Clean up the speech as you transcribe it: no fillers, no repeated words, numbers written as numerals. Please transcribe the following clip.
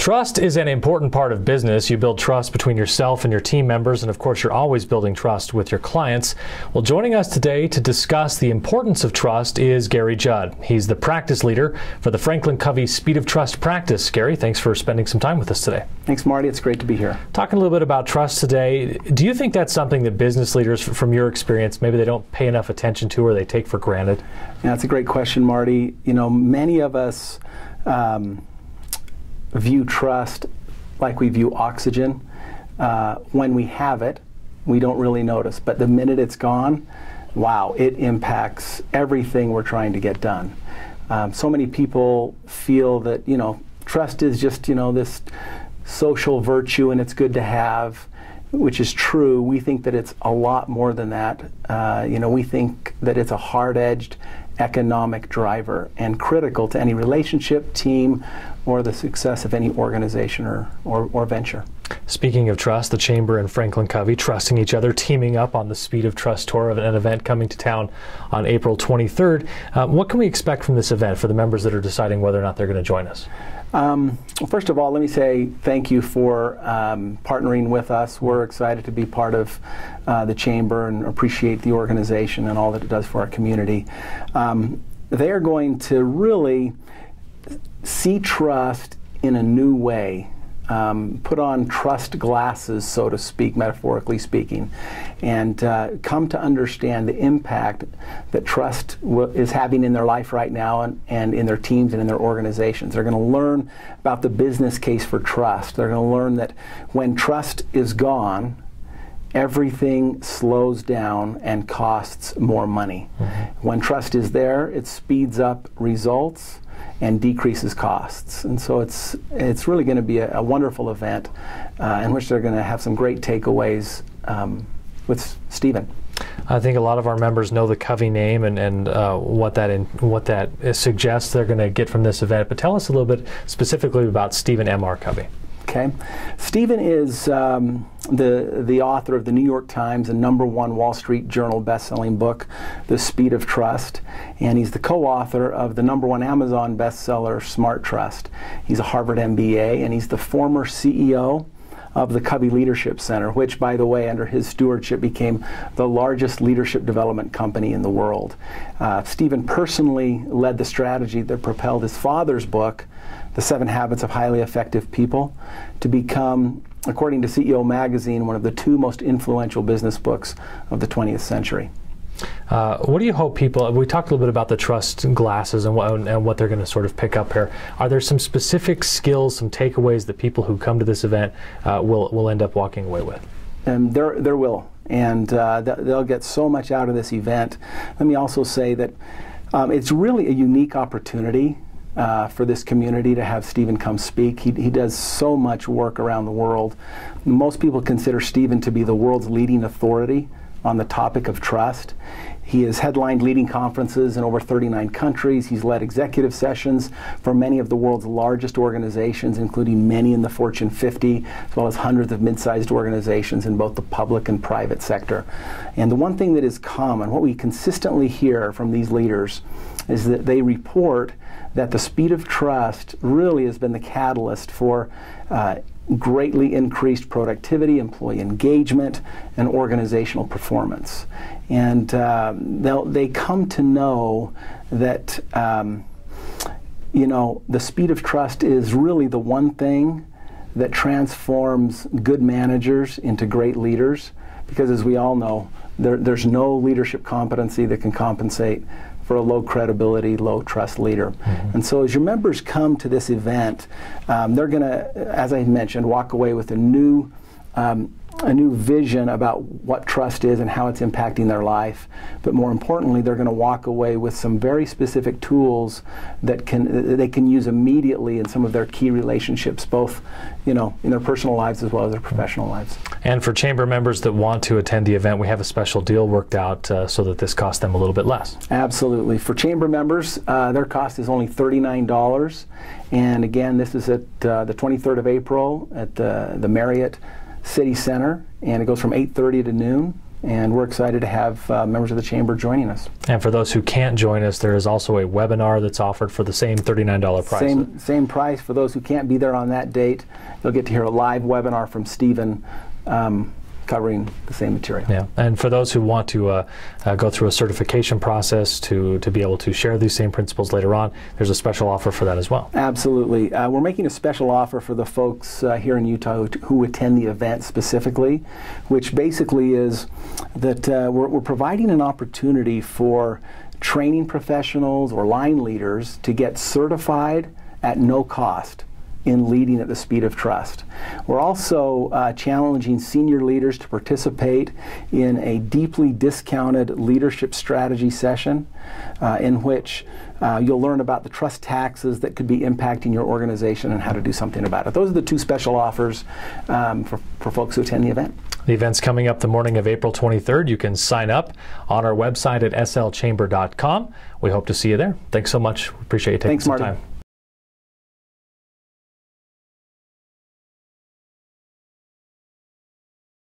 Trust is an important part of business. You build trust between yourself and your team members, and of course you're always building trust with your clients. Well, joining us today to discuss the importance of trust is Gary Judd. He's the practice leader for the Franklin Covey Speed of Trust practice. Gary, thanks for spending some time with us today. Thanks, Marty. It's great to be here. Talking a little bit about trust today, do you think that's something that business leaders, from your experience, maybe they don't pay enough attention to or they take for granted? Yeah, that's a great question, Marty. You know, many of us view trust like we view oxygen. When we have it, we don't really notice. But the minute it's gone, wow, it impacts everything we're trying to get done. So many people feel that, you know, trust is just, you know, this social virtue and it's good to have, which is true. We think that it's a lot more than that. You know, we think that it's a hard-edged economic driver and critical to any relationship, team, or the success of any organization or venture. Speaking of trust, the Chamber and Franklin Covey trusting each other, teaming up on the Speed of Trust tour of an event coming to town on April 23rd. What can we expect from this event for the members that are deciding whether or not they're going to join us? Well, first of all, let me say thank you for partnering with us. We're excited to be part of the Chamber and appreciate the organization and all that it does for our community. They are going to really see trust in a new way. Put on trust glasses, so to speak, metaphorically speaking, and come to understand the impact that trust is having in their life right now and in their teams and in their organizations. They're going to learn about the business case for trust. They're going to learn that when trust is gone, everything slows down and costs more money. Mm-hmm. When trust is there, it speeds up results and decreases costs. And so it's really going to be a wonderful event in which they're going to have some great takeaways with Stephen. I think a lot of our members know the Covey name and what that suggests they're going to get from this event. But tell us a little bit specifically about Stephen M.R. Covey. Okay, Stephen is the author of the New York Times and #1 Wall Street Journal best-selling book, The Speed of Trust, and he's the co-author of the #1 Amazon bestseller, Smart Trust. He's a Harvard MBA, and he's the former CEO of the Covey Leadership Center, which, by the way, under his stewardship became the largest leadership development company in the world. Stephen personally led the strategy that propelled his father's book, The 7 Habits of Highly Effective People, to become, according to CEO Magazine, one of the 2 most influential business books of the 20th century. What do you hope people, we talked a little bit about the trust glasses and what they're going to sort of pick up here. Are there some specific skills, some takeaways that people who come to this event will end up walking away with? There will, and they'll get so much out of this event. Let me also say that it's really a unique opportunity for this community to have Stephen come speak. He does so much work around the world. Most people consider Stephen to be the world's leading authority on the topic of trust. He has headlined leading conferences in over 39 countries. He's led executive sessions for many of the world's largest organizations, including many in the Fortune 50, as well as hundreds of mid-sized organizations in both the public and private sector. And the one thing that is common, what we consistently hear from these leaders, is that they report that the speed of trust really has been the catalyst for greatly increased productivity, employee engagement, and organizational performance. And they come to know that you know, the speed of trust is really the one thing that transforms good managers into great leaders, because as we all know, there's no leadership competency that can compensate for a low credibility, low trust leader. Mm-hmm. And so as your members come to this event, they're going to, as I mentioned, walk away with a new vision about what trust is and how it's impacting their life. But more importantly, they're going to walk away with some very specific tools that they can use immediately in some of their key relationships, both, you know, in their personal lives as well as their professional lives. And for Chamber members that want to attend the event, we have a special deal worked out so that this costs them a little bit less. Absolutely. For Chamber members, their cost is only $39. And again, this is at the 23rd of April at the Marriott City Center, and it goes from 8:30 to noon. and we're excited to have members of the Chamber joining us. And for those who can't join us, there is also a webinar that's offered for the same $39 price. Same price. For those who can't be there on that date, you'll get to hear a live webinar from Stephen covering the same material. Yeah, and for those who want to go through a certification process to be able to share these same principles later on, there's a special offer for that as well. Absolutely. We're making a special offer for the folks here in Utah who attend the event specifically, which basically is that we're providing an opportunity for training professionals or line leaders to get certified at no cost in leading at the speed of trust. We're also challenging senior leaders to participate in a deeply discounted leadership strategy session in which you'll learn about the trust taxes that could be impacting your organization and how to do something about it. Those are the two special offers for folks who attend the event. The event's coming up the morning of April 23rd. You can sign up on our website at slchamber.com. We hope to see you there. Thanks so much. We appreciate you taking some time.